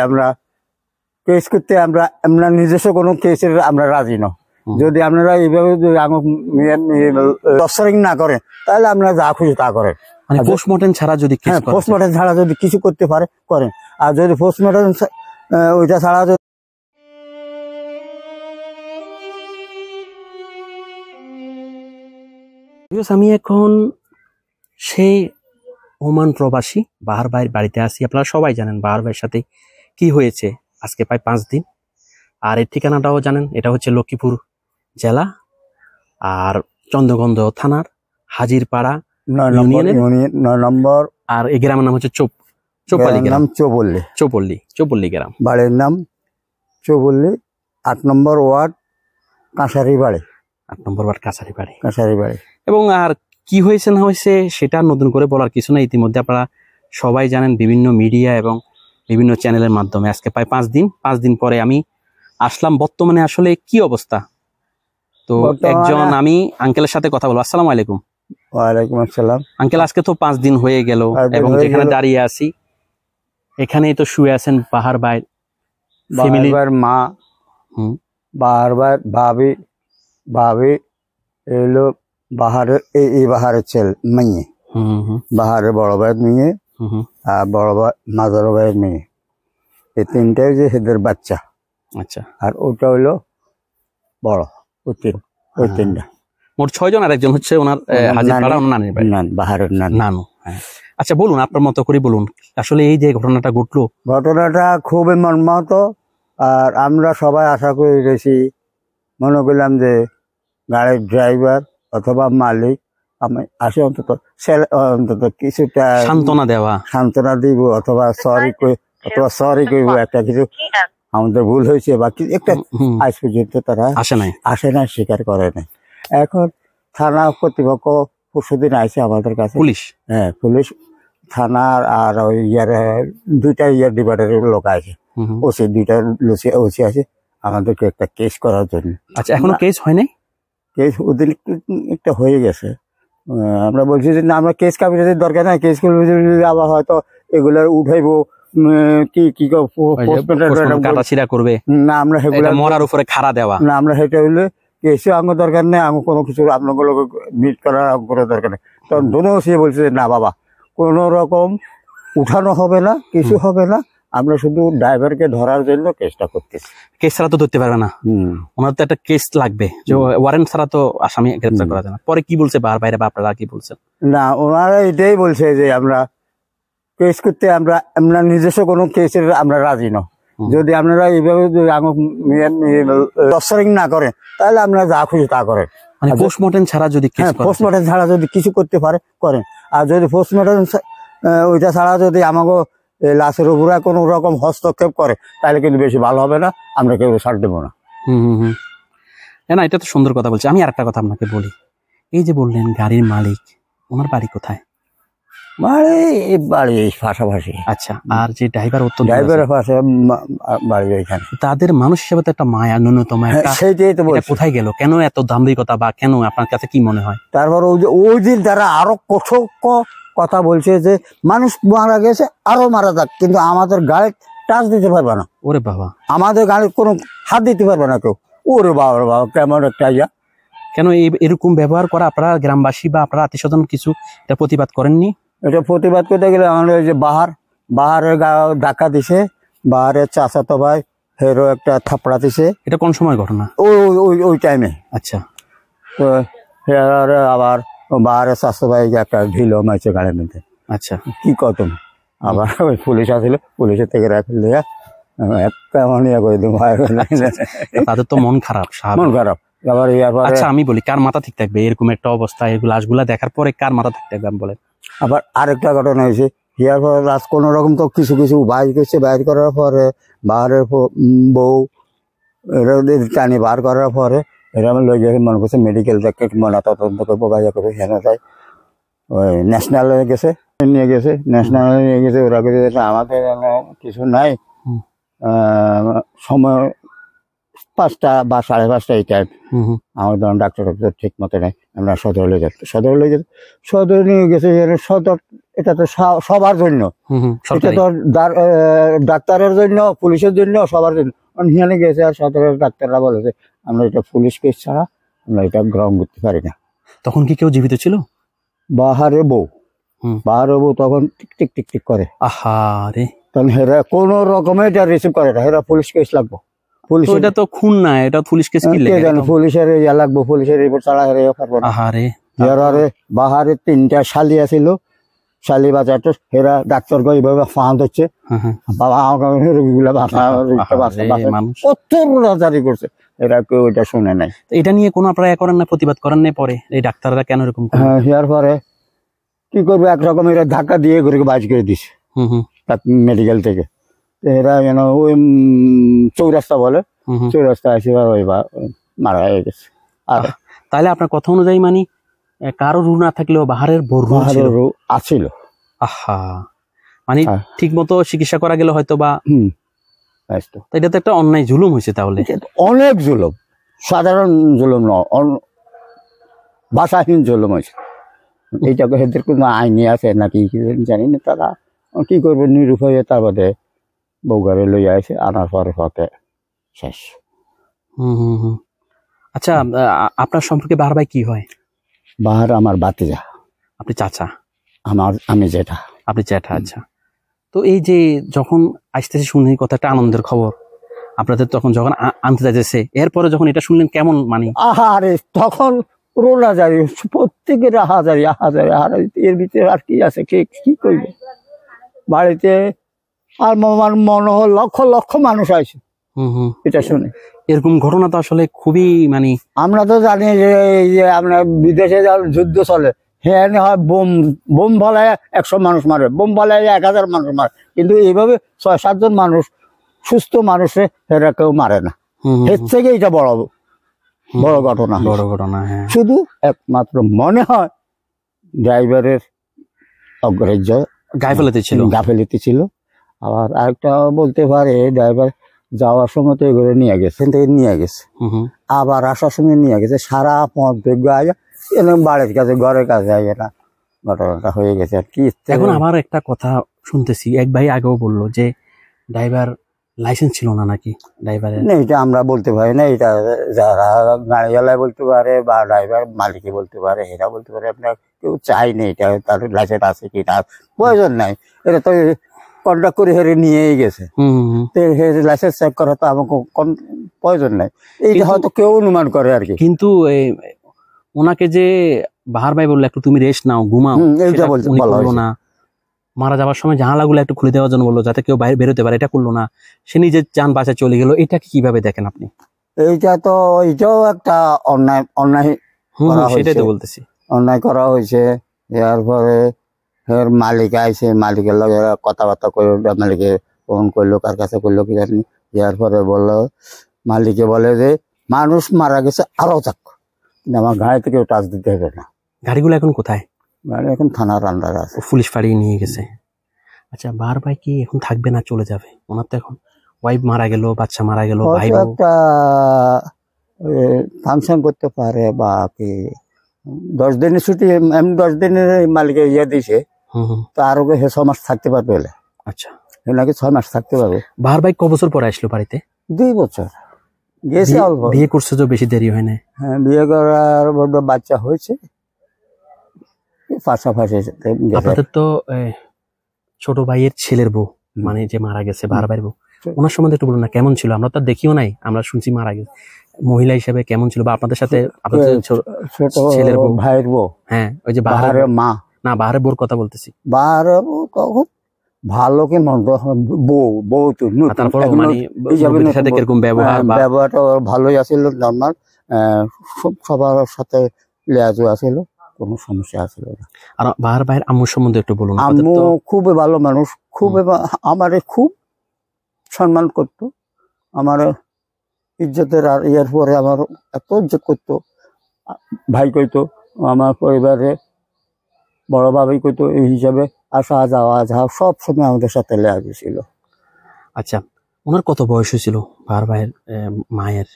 আমরা কেস করতে আমরা নিজস্ব কোনো কেসের আমরা রাজি নয়। যদি আপনারা এইভাবে দর্শন না করেন তাহলে আমরা যা খুশি তা করেন। মানে পোস্টমর্টেম ছাড়া যদি পোস্টমর্টেম ছাড়া যদি কিছু করতে পারে করেন, আর যদি পোস্টমর্টেম ওইটা ছাড়া আমি এখন সেই ওমান প্রবাসী বাহার ভাইয়ের বাড়িতে আসি। আপনারা সবাই জানেন বাহার ভাইয়ের সাথে কি হয়েছে আজকে প্রায় 5 দিন। আর এর ঠিকানাটাও জানেন, এটা হচ্ছে লক্ষ্মীপুর জেলা আর চন্দ্রগঞ্জ থানার হাজিরপাড়া 9 নম্বর। আর এই গ্রামের নাম হচ্ছে চৌপল্লী গ্রাম। চৌপল্লী গ্রাম। বাড়ির নাম চৌপল্লী, 8 নম্বর ওয়ার্ড, কাঁসারি বাড়ি। 8 নম্বর ওয়ার্ড, কাঁসারি বাড়ি। এবং আর কি হয়েছে না হয়েছে সেটা নতুন করে বলার কিছু না, ইতিমধ্যে আপনারা সবাই জানেন বিভিন্ন মিডিয়া এবং বিভিন্ন চ্যানেলের মাধ্যমে। আজকে প্রায় 5 দিন পরে আমি আসলাম। বর্তমানে আসলে কি অবস্থা, তো একজন আমি আঙ্কেলের সাথে কথা বলবো। আসসালামু আলাইকুম। ওয়ালাইকুম আসসালাম। আঙ্কেল, আজকে তো 5 দিন হয়ে গেল এবং যেখানে দাঁড়িয়ে আছি এখানেই তো শুয়ে আছেন বাহার ভাই ফ্যামিলি, মা, বাহার ভাই, ভাবি এলো বাহারের এই বাহারের ছেলে মেয়ে, বাহারের বড় ভাইয়ের মেয়ে আর বড় ভাই মাজার ভাইয়ের মেয়ে, এই তিনটাই যে এদের বাচ্চা। আচ্ছা। আর ওটা হইলো বড়, ওই তিনটা মোট 6 জন। আর একজন হচ্ছে ওনার হাজিরপাড়া নানির ভাই, বাহারের নানু। আচ্ছা বলুন, আপনার মতো করে বলুন আসলে এই যে ঘটনাটা ঘটলো। ঘটনাটা খুবই মর্মাহত। আর আমরা সবাই আশা করে গেছি, মনে করলাম যে গাড়ির ড্রাইভার অথবা মালিক আমি আসে অন্তত কিছুটা সান্ত্বনা দিব অথবা সরি কইব, একটা কিছু আমাদের ভুল হয়েছে বা একটা আজ পর্যন্ত তারা আসে নাই, স্বীকার করে নাই। এখন থানা কর্তৃপক্ষ পরশুদিন আসে আমাদের কাছে, পুলিশ থানার আর ওই দুইটা ডিপার্টমেন্টের লোক আছে, ওসি দুইটা ওসি আছে আমাদেরকে একটা কেস করার জন্য। আচ্ছা, এখনো কেস হয় নাই? কেস ওদের একটা হয়ে গেছে। আমরা বলছি যে না, আমরা কেস কাবিনের দরকার নাই, কেস আবার হয়তো এগুলার উঠাইবো কি করবে না, আমরা সেগুলো মরার উপরে খাড়া দেওয়া না, আমরা সেটা হইলে কেসে আঙ্গ দরকার নেই, আঙ্গ কোনো কিছু আপনার মিট করার কোনো দরকার নেই। তখন দোনো সে বলছে না বাবা, কোনো রকম উঠানো হবে না, কিছু হবে না, আমরা শুধু ড্রাইভারকে ধরার জন্য কেসটা করতেছি। কেস ছাড়া তো ধরতে পারবে না, ওনার তো একটা কেস লাগবে, যে ওয়ারেন্ট ছাড়া তো আসামি গ্রেফতার করা যায় না। পরে কি বলছে বাহার ভাইরা বা আপনারা কি বলছেন? না, ওনারা এটাই বলছে যে আমরা কেস করতে আমরা নিজস্ব কোনো কেসের আমরা রাজি নয়। যদি আপনারা এইভাবে দর্শন না করেন তাহলে আমরা যা খুশি তা করেন। পোস্টমর্টেম ছাড়া যদি কিছু করতে পারে করেন, আর যদি পোস্টমর্টেম ওইটা ছাড়া যদি আমাকে লাশের উপরে কোনো রকম হস্তক্ষেপ করে তাহলে কিন্তু বেশি ভালো হবে না, আমরা কেউ ছাড় দেবো না। না, এটা তো সুন্দর কথা বলছে। আমি আরেকটা কথা আপনাকে বলি, এই যে বললেন গাড়ির মালিক, ওনার বাড়ি কোথায়? বাড়ি পাশাপাশি। আচ্ছা, আর যে ড্রাইভার ড্রাইভারের পাশে বাড়ি ওইখানে। তাদের মানুষ হিসেবে তো একটা মায়া, ন্যূনতম সেইটাই তো বলছি। কোথায় গেল, কেন এত দাম্ভিকতা, বা কেন আপনার কাছে কি মনে হয়? তারপর ওই দিন তারা আরো কঠোর কথা বলছে যে মানুষ মারা গেছে, আরো মারা যাক, কিন্তু আমাদের গাড়ি টাচ দিতে পারবে না। ওরে বাবা, আমাদের গাড়ি কোনো হাত দিতে পারবে না কেউ। ওরে বাবা বাবা, কেমন একটা ইয়া। কেন এরকম ব্যবহার করা? আপনারা গ্রামবাসী বা আপনারা আত্মীয় স্বজন কিছু এটা প্রতিবাদ করেননি? এটা প্রতিবাদ করতে গেলে আমাদের ওই যে বাহারের ধাক্কা দিছে, বাহারের চাচাতো ভাই হেরো একটা থাপড়া দিছে। এটা কোন সময় ঘটনা? ওই টাইমে। আচ্ছা। তো আবার বাহারের চাচাতো ভাই একটা ঢিল মাইছে গাড়ির মধ্যে। আচ্ছা, কি কত আবার ওই পুলিশ আসছিল, পুলিশের থেকে রাখলে তাদের তো মন খারাপ। আচ্ছা, আমি বলি কার মাথা ঠিক থাকবে এরকম একটা অবস্থা? এগুলো লাশগুলা দেখার পরে কার মাথা ঠিক থাকবে আমি বলেন? আবার আরেকটা ঘটনা হয়েছে, হিয়ার পর রাত কোনো রকম তো কিছু বাইর করছে, বাইর করার পরে বাহারের বউ এরা টানি বার করার পরে এরা লই গেছে, মনে করছে মেডিকেল মনে তদন্ত করবো বা ইয়ে করবো, হেনে যায় ওই ন্যাশনালে গেছে, নিয়ে গেছে ন্যাশনালে নিয়ে গেছে। ওরা আমাদের কিছু নাই, সময় 5টা বা 5:30 এই টাইম। আমার ধরুন ডাক্তার ঠিক মতো নেই, আমরা সদরে যেত। সদর নিয়ে গেছে, সদর এটা তো সবার জন্য, এটা তো ডাক্তারের জন্য, পুলিশের জন্য, সবার জন্য। হিয়ানে গেছে আর সদরের ডাক্তাররা বলেছে আমরা এটা পুলিশ কেস ছাড়া আমরা এটা গ্রহণ করতে পারি না। তখন কি কেউ জীবিত ছিল? বাহারে বউ তখন টিক টিক টিক টিক করে। আহারে, তখন হেরা কোন রকমে এটা রিসিভ করে না, হেরা পুলিশ কেস লাগবো। পুলিশ এটা তো খুন না, এটা পুলিশ কেস কি লাগে? পুলিশের ইয়া লাগবো, পুলিশের রিপোর্ট ছাড়া হেরে পারবো না। আহারে, বাহারে 3টা শালি আছিল, শালি বাজারটা হেরা ডাক্তার এইভাবে ফাঁদ হচ্ছে। বাবা কত রাজারি করছে, এরা কেউ এটা শুনে নাই। এটা নিয়ে কোনো আপনারা করেন না, প্রতিবাদ করেন না পরে এই ডাক্তাররা কেন এরকম? হ্যাঁ, ইয়ার পরে কি করবো, একরকম এরা ধাক্কা দিয়ে ঘুরে বাইজ করে দিছে মেডিকেল থেকে। এরা যেন ওই চৌরাস্তা বলে, চৌরাস্তা আসে ওই মারা হয়ে গেছে। আর তাহলে আপনার কথা অনুযায়ী মানে কারো রু না থাকলেও বাহারের রু আছিল। আহা, মানে ঠিক মতো চিকিৎসা করা গেল হয়তো বা। এটা তো একটা অন্যায় জুলুম হয়েছে। তাহলে অনেক জুলুম, সাধারণ জুলুম নয়, ভাষাহীন জুলুম হয়েছে। এইটাকে এদের কোনো আইনি আছে নাকি জানি না। তারা কি করবে, নিরুপায়। তার বাদে বউগারে লইয়া আসে, আনার পরে পথে শেষ। আচ্ছা, আপনার সম্পর্কে বাহার ভাই কি হয়? বাহার আমার বাতিজা। আপনি চাচা? আমি জেঠা। আপনি জ্যাঠা। আচ্ছা, তো এই যে যখন আসতেছে শুনে কথা, একটা আনন্দের খবর আপনাদের, তখন যখন আনতে যাইতেছে, এরপরে যখন এটা শুনলেন কেমন? মানে আহারে, তখন রোলা জারি, প্রত্যেকের আহাজারি। এর ভিতরে আর কি আছে, কি করবে বাড়িতে? আর মনে হয় লক্ষ লক্ষ মানুষ আছে এটা শুনে। এরকম ঘটনা তো আসলে খুবই, মানে আমরা তো জানি যে এই যে আমরা বিদেশে যুদ্ধ চলে, হ্যাঁ হয় বোম ফলায় 100 মানুষ মারে, বোম ফলায় 1000 মানুষ মারে, কিন্তু এইভাবে 6-7 জন মানুষ, সুস্থ মানুষে হেরা কেউ মারে না। এর থেকে এটা বড় ঘটনা। হ্যাঁ। শুধু একমাত্র মনে হয় ড্রাইভারের অগ্রাহ্য, গাফিলতি ছিল। আবার আরেকটা বলতে পারে, ড্রাইভার যাওয়ার সময় তো এগুলো নিয়ে গেছে, আবার আসার সময় নিয়ে গেছে, সারা পথ বাড়ির কাছে, ঘরের কাছে না ঘটনাটা হয়ে গেছে আর কি। এখন আমার একটা কথা শুনতেছি, এক ভাই আগেও বললো যে ড্রাইভার লাইসেন্স ছিল না নাকি ড্রাইভারের? না, এটা আমরা বলতে পারি না, এটা যারা গাড়িওয়ালায় বলতে পারে বা ড্রাইভার মালিকে বলতে পারে, এরা বলতে পারে। আপনার কেউ চাইনি এটা, তার লাইসেন্স আছে কি তার প্রয়োজন নাই, এটা তো কন্ট্যাক্ট করে হেরে নিয়েই গেছে। লাইসেন্স চেক করা তো আমাকে প্রয়োজন নাই, এইটা হয়তো কেউ অনুমান করে আর কি। কিন্তু ওনাকে যে বাহার ভাই বললো একটু তুমি রেস্ট নাও, ঘুমাও, এইটা বললো না। মারা যাওয়ার সময় জানালাগুলো একটু খুলে দেওয়ার জন্য বললো, যাতে কেউ বাইরে বেরোতে পারে, এটা করলো না। সে নিজের যান বাঁচায় চলে গেল। এটাকে কিভাবে দেখেন আপনি? এইটাও একটা অন্যায় সেটাই তো বলতেছি, অন্যায় করা হয়েছে। এরপরে মালিক আইসে, মালিকের লগে কথাবার্তা করলো, মালিকে ফোন করলো, কার কাছে করলো কি জানি। এরপরে বললো, মালিকে বলে যে মানুষ মারা গেছে, আরো যাক, কিন্তু আমার গাড়ি থেকে টাচ দিতে হবে না। গাড়িগুলো এখন কোথায়? গাড়ি এখন থানার আন্ডারে আছে, পুলিশ ফাড়িয়ে নিয়ে গেছে। আচ্ছা, বাহার ভাই কি এখন থাকবে না চলে যাবে? ওনার তো এখন ওয়াইফ মারা গেল, বাচ্চা মারা গেল, ভাই একটা ফাংশন করতে পারে বা কি 10 দিনের ছুটি, 10 দিনের মালিকে ইয়ে দিছে, তো আরো 6 মাস থাকতে পারবে বলে। আচ্ছা, নাকি 6 মাস থাকতে পারবে। বাহার ভাই ক বছর পরে আসলো বাড়িতে? 2 বছর গেছে, অল্প। বিয়ে করছে তো বেশি দেরি হয় না? হ্যাঁ, বিয়ে করার মধ্যে বাচ্চা হয়েছে পাশাপাশি। আপনাদের তো ছোট ভাইয়ের ছেলের বউ, মানে যে মারা গেছে, বাহার ভাইয়ের বউ, ওনার সম্বন্ধে একটু বলুন না, কেমন ছিল? আমরা তো দেখিও নাই, আমরা শুনছি মারা গেছে। মহিলা হিসেবে কেমন ছিল? বা আপনাদের সাথে ছোট ছেলের বউ, ভাইয়ের বউ? হ্যাঁ, ওই যে বাহারের মা। না, বাহারের বউর কথা বলতেছি। বাহারের বউ তখন ভালো কি মন্দ, বউ তো তারপর মানে সাথে কিরকম ব্যবহারটা ভালোই আছিল, নর্মাল, সবার সাথে লেয়াজু আছিল, কোনো সমস্যা আছিল না। আর বাহার ভাইয়ের আম্মুর সম্বন্ধে একটু বলুন। আম্মু খুবই ভালো মানুষ, আমারে খুব সম্মান করতো, আমার ইজ্জতের। আর এর পরে আমার এত ইজ্জত করতো, ভাই কইতো, আমার পরিবারে বড় ভাবি কইতো, এই হিসাবে আসা যাওয়া সব সময় আমাদের সাথে লেগে ছিল। আচ্ছা, ওনার কত বয়স হয়েছিল বাহার ভাইয়ের মায়ের?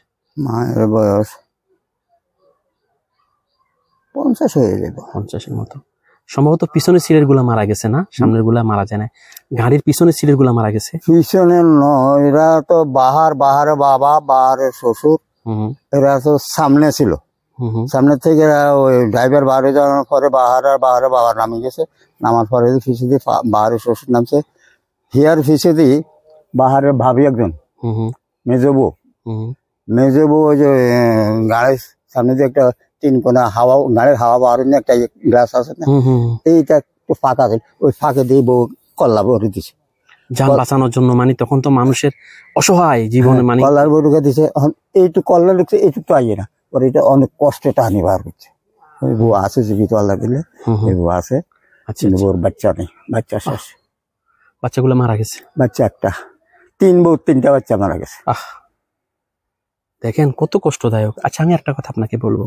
মায়ের বয়স 50 হয়ে যাবে, 50-এর মতো। সম্ভবত পিছনের সিটের গুলা মারা গেছে না, সামনের গুলা মারা যায় না, গাড়ির পিছনের সিটের গুলা মারা গেছে। পিছনের নয়, এরা তো বাহারে বাবা, বাহারের শ্বশুর, এরা তো সামনে ছিল। সামনে থেকে ওই ড্রাইভার বাহারে যাওয়ার পরে বাহারে বাবা নামে গেছে, নামার পরে পিছিয়ে দিয়ে বাহারের শ্বশুর নামছে, হিয়ার পিছিয়ে দিয়ে বাহারের ভাবি একজন মেজবু ওই যে গাড়ির সামনে দিয়ে একটা 3 কোনা হাওয়া, গাড়ির হাওয়া বাহার একটা গ্লাস আছে না, এইটা একটু ফাঁকা আছে, ওই ফাঁকে দিয়ে বউ কল্লা ভরে দিছে যান বাঁচানোর জন্য। মানে তখন তো মানুষের অসহায় জীবনে, মানে কল্লার বউ ঢুকে দিছে। এইটু কল্লা ঢুকছে, এইটুক তো আইয়ে না, পরে এটা অনেক কষ্টে টানি বার করছে। ওই বউ আছে জীবিত, আল্লাহ দিলে এই বউ আছে, বউর বাচ্চা নেই, বাচ্চা শেষ, বাচ্চাগুলো মারা গেছে। বাচ্চা একটা, 3 বউ 3টা বাচ্চা মারা গেছে। দেখেন কত কষ্টদায়ক। আচ্ছা, আমি একটা কথা আপনাকে বলবো,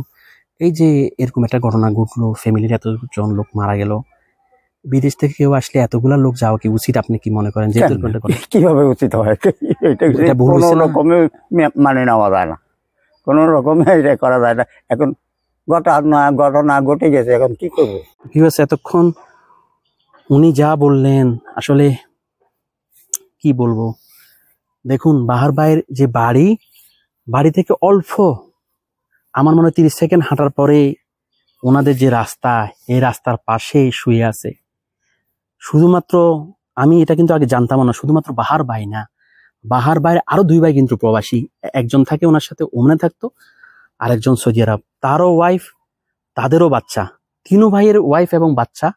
এই যে এরকম একটা ঘটনা ঘটলো, ফ্যামিলির এতজন লোক মারা গেল, বিদেশ থেকে কেউ আসলে এতগুলা লোক যাওয়া কি উচিত? আপনি কি মনে করেন? কিভাবে উচিত হয়? কোনো রকমে মানে নেওয়া যায় না, কোন রকমে এটা করা যায় না। এখন ঘটনা ঘটে গেছে, এখন কি করবো? কি হয়েছে এতক্ষণ উনি যা বললেন, আসলে কি বলবো। দেখুন, বাহার ভাইয়ের যে বাড়ি থেকে অল্প, আমার মনে হয় 30 সেকেন্ড হাঁটার পরে ওনাদের যে রাস্তা, এই রাস্তার পাশে শুয়ে আছে। শুধুমাত্র আমি এটা কিন্তু আগে জানতাম না, শুধুমাত্র বাহার ভাই না, বাহার ভাইয়ের আরো 2 ভাই কিন্তু প্রবাসী। একজন থাকে ওনার সাথে, ওমনে থাকতো, আরেকজন সৌদি আরব, তারও ওয়াইফ, তাদেরও বাচ্চা, 3 ভাইয়ের ওয়াইফ এবং বাচ্চা,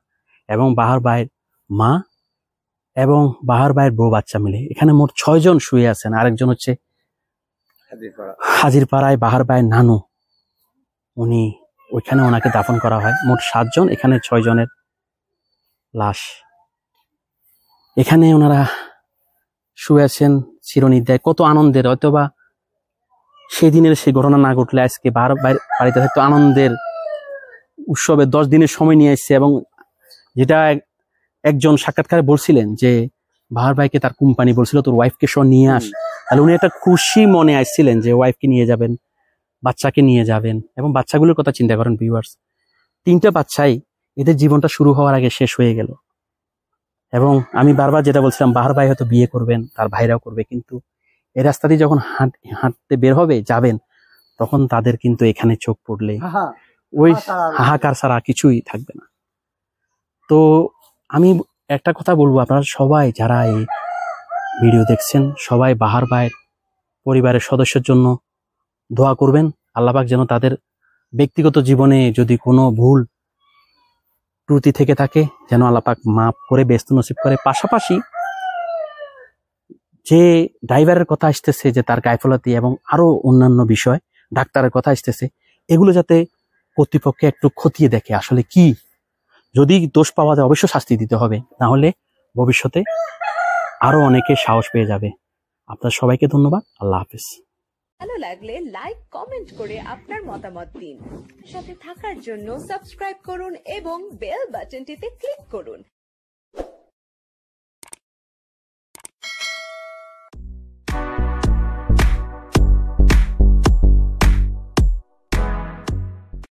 এবং বাহার ভাইয়ের মা এবং বাহার ভাইয়ের বউ বাচ্চা মিলে এখানে মোট 6 জন শুয়ে আছেন। আরেকজন হচ্ছে হাজিরপাড়ায় বাহার ভাইয়ের নানু, উনি ওইখানে ওনাকে দাফন করা হয়। মোট 7 জন, এখানে 6 জনের লাশ এখানে ওনারা শুয়ে আছেন চিরনিদ্রায়। কত আনন্দের, হয়তোবা সেদিনের সেই ঘটনা না ঘটলে আজকে বাহার ভাইয়ের বাড়িতে হয়তো আনন্দের উৎসবে 10 দিনের সময় নিয়ে এসছে। এবং যেটা একজন সাক্ষাৎকারে বলছিলেন যে বাহার ভাইকে তার কোম্পানি বলছিল তোর ওয়াইফকে সহ নিয়ে আস, তাহলে উনি একটা খুশি মনে আসছিলেন যে ওয়াইফকে নিয়ে যাবেন, বাচ্চাকে নিয়ে যাবেন। এবং বাচ্চাগুলোর কথা চিন্তা করেন ভিউয়ার্স, 3টা বাচ্চাই এদের জীবনটা শুরু হওয়ার আগে শেষ হয়ে গেল। এবং আমি বারবার যেটা বলছিলাম, বাহার ভাই হয়তো বিয়ে করবেন, তার ভাইরাও করবে, কিন্তু এই রাস্তা দিয়ে যখন হাঁটতে বের হবে যাবেন, তখন তাদের কিন্তু এখানে চোখ পড়লে ওই হাহাকার ছাড়া কিছুই থাকবে না। তো আমি একটা কথা বলবো, আপনারা সবাই যারা এই ভিডিও দেখছেন, সবাই বাহার ভাইয়ের পরিবারের সদস্যের জন্য দোয়া করবেন। আল্লাহ পাক যেন তাদের ব্যক্তিগত জীবনে যদি কোনো ভুল ত্রুটি থেকে থাকে, যেন আল্লাহ পাক মাফ করে বেহেশত নসিব করে। পাশাপাশি যে ড্রাইভারের কথা আসতেছে, যে তার গাফিলতি এবং আরো অন্যান্য বিষয়, ডাক্তারের কথা আসতেছে, এগুলো যাতে কর্তৃপক্ষ একটু খতিয়ে দেখে আসলে কি, যদি দোষ পাওয়া যায় অবশ্য শাস্তি দিতে হবে, না হলে ভবিষ্যতে আরো অনেকে সাহস পেয়ে যাবে। আপনার সবাইকে ধন্যবাদ। আল্লাহ হাফেজ। ভালো লাগলে লাইক, কমেন্ট করে আপনার মতামত দিন। সাথে থাকার জন্য সাবস্ক্রাইব করুন এবং বেল বাটনটিতে ক্লিক করুন।